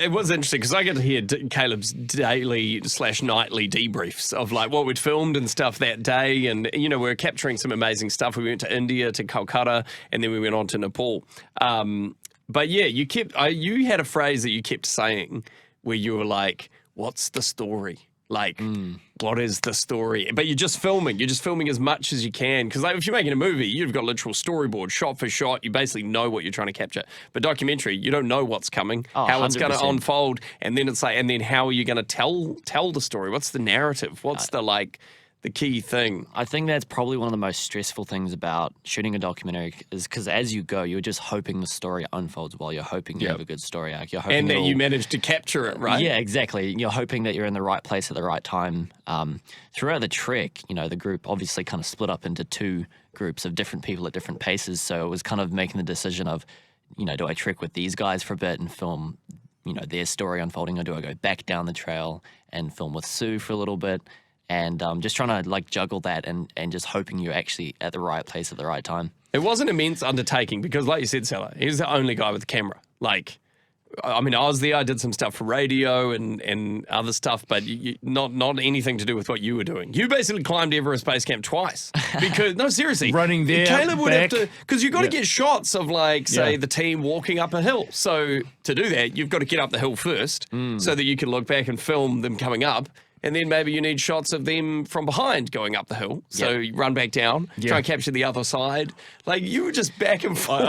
It was interesting because I get to hear Caleb's daily / nightly debriefs of like what we'd filmed and stuff that day. And, you know, we were capturing some amazing stuff. We went to India, to Kolkata, and then we went on to Nepal. But yeah, you had a phrase that you kept saying where you were like, what's the story? Like, what is the story? But you're just filming. You're just filming as much as you can. Because like, if you're making a movie, you've got literal storyboard, shot for shot. You basically know what you're trying to capture. But documentary, you don't know what's coming, how it's going to unfold. And then it's like, and then how are you going to tell the story? What's the narrative? What's the key thing? I think that's probably one of the most stressful things about shooting a documentary is because as you go, you're just hoping the story unfolds well. You're hoping you have a good story arc. You're hoping and that you manage to capture it, right? Yeah, exactly. You're hoping that you're in the right place at the right time. Throughout the trek, you know, the group obviously kind of split up into two groups of different people at different paces. So it was kind of making the decision of, you know, do I trek with these guys for a bit and film, you know, their story unfolding, or do I go back down the trail and film with Sue for a little bit? And just trying to like juggle that and just hoping you're actually at the right place at the right time. It was an immense undertaking because, like you said, Salah, he was the only guy with the camera. Like, I mean, I was there. I did some stuff for radio and other stuff, but not anything to do with what you were doing. You basically climbed Everest Base Camp twice because no, seriously, running there. Caleb would back. have to because you've got to get shots of like say the team walking up a hill. So to do that, you've got to get up the hill first so that you can look back and film them coming up. And then maybe you need shots of them from behind going up the hill. So you run back down, try and capture the other side. Like you were just back and forth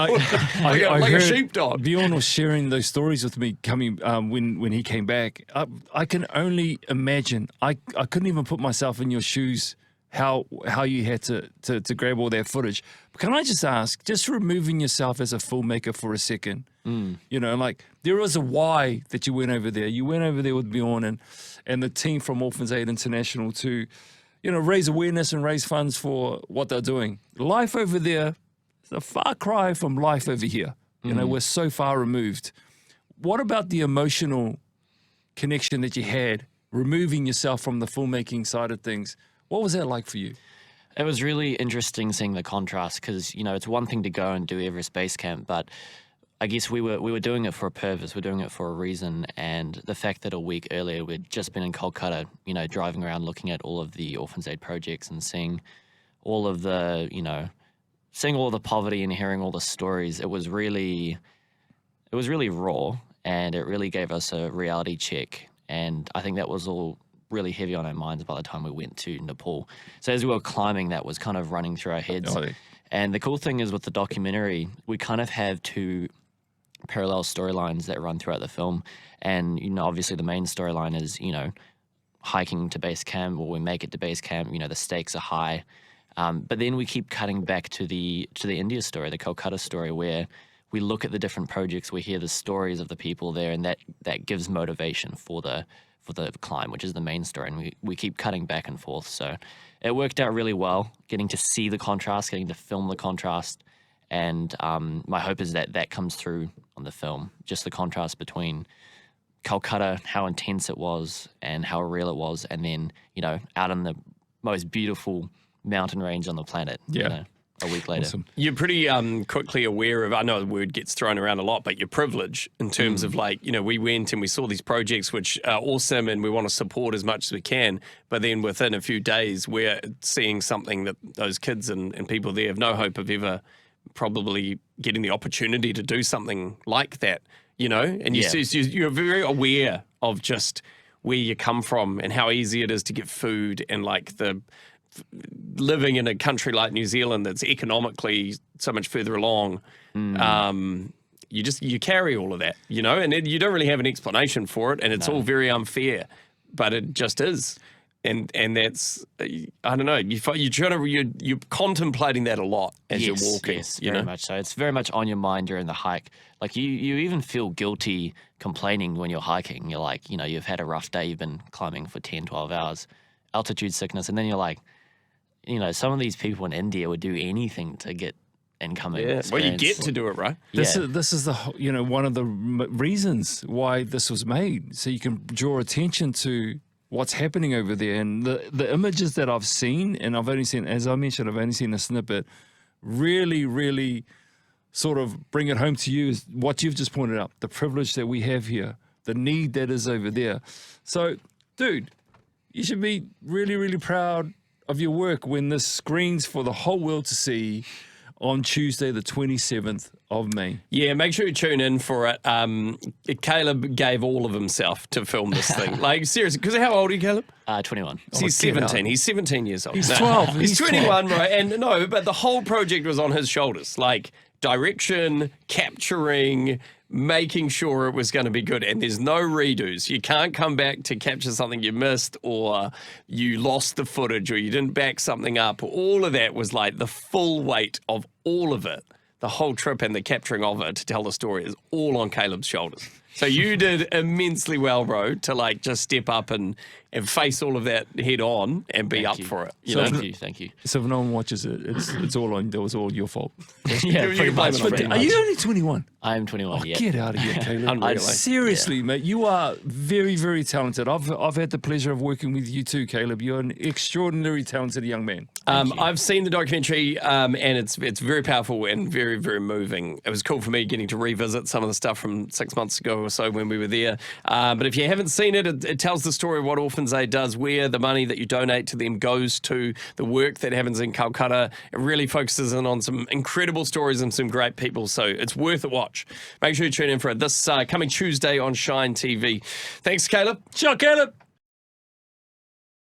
like a sheepdog. Bjorn was sharing those stories with me coming when he came back. I can only imagine. I couldn't even put myself in your shoes how you had to grab all that footage. But can I just ask, just removing yourself as a filmmaker for a second, you know, like there was a why that you went over there. You went over there with Bjorn and the team from Orphans Aid International to, you know, raise awareness and raise funds for what they're doing. Life over there is a far cry from life over here. You know, we're so far removed. What about the emotional connection that you had, removing yourself from the filmmaking side of things? What was that like for you? It was really interesting seeing the contrast because, you know, it's one thing to go and do Everest Base Camp, but I guess we were doing it for a purpose. We're doing it for a reason. And the fact that a week earlier we'd just been in Kolkata, you know, driving around looking at all of the Orphans Aid projects and seeing all of the, you know, seeing all the poverty and hearing all the stories, it was really raw and it really gave us a reality check. And I think that was all really heavy on our minds by the time we went to Nepal. So as we were climbing, that was kind of running through our heads. And the cool thing is with the documentary, we kind of have two parallel storylines that run throughout the film. And, you know, obviously the main storyline is, you know, hiking to base camp, or we make it to base camp, you know, the stakes are high. But then we keep cutting back to the India story, the Kolkata story, where we look at the different projects, we hear the stories of the people there, and that gives motivation for the climb, which is the main story. And we keep cutting back and forth. So it worked out really well, getting to see the contrast, getting to film the contrast. And my hope is that comes through on the film, just the contrast between Kolkata, how intense it was and how real it was, and then, you know, out in the most beautiful mountain range on the planet, you know, a week later. Awesome. You're pretty quickly aware of, I know the word gets thrown around a lot, but your privilege in terms of like, you know, we went and we saw these projects which are awesome and we want to support as much as we can, but then within a few days we're seeing something that those kids and people there have no hope of ever probably getting the opportunity to do something like that, you know? And you're very aware of just where you come from and how easy it is to get food and like the living in a country like New Zealand that's economically so much further along. You carry all of that, you know, and you don't really have an explanation for it, and it's all very unfair, but it just is. And that's, I don't know, you're contemplating that a lot as you're walking. Yes, very much so. It's very much on your mind during the hike. Like you even feel guilty complaining when you're hiking. You're like, you know, you've had a rough day, you've been climbing for 10, 12 hours, altitude sickness, and then you're like, you know, some of these people in India would do anything to get incoming experience. Well, you get to do it, right? This is the, you know, one of the reasons why this was made, so you can draw attention to what's happening over there. And the images that I've seen, and I've only seen, as I mentioned, I've only seen a snippet, really sort of bring it home to you is what you've just pointed out, the privilege that we have here. the need that is over there. So, dude, you should be really, really proud of your work when this screens for the whole world to see on Tuesday, the 27th of May. Yeah, make sure you tune in for it. Caleb gave all of himself to film this thing. Like, seriously, because how old are you, Caleb? 21. He's 17. He's 17 years old. He's 12. He's 21, right? And no, but the whole project was on his shoulders. Like, direction, capturing, making sure it was going to be good. And there's no redos. You can't come back to capture something you missed, or you lost the footage, or you didn't back something up. All of that was like the full weight of all of it. The whole trip and the capturing of it to tell the story is all on Caleb's shoulders. So you did immensely well, bro, to like just step up and face all of that head on and be up for it. You know? Thank you. So if no one watches it, it's all on. That was all your fault. Yeah, pretty much. But are you only 21? I am 21. Yeah. Get out of here, Caleb. Unreal. Seriously, mate, you are very, very talented. I've had the pleasure of working with you too, Caleb. You're an extraordinarily talented young man. I've seen the documentary, and it's very powerful and very, very moving. It was cool for me getting to revisit some of the stuff from 6 months ago or so when we were there. But if you haven't seen it, it tells the story of what Orphans Aid does, where the money that you donate to them goes to, the work that happens in Kolkata. It really focuses in on some incredible stories and some great people. So it's worth a watch. Make sure you tune in for it this coming Tuesday on Shine TV. Thanks, Caleb. Ciao, Caleb.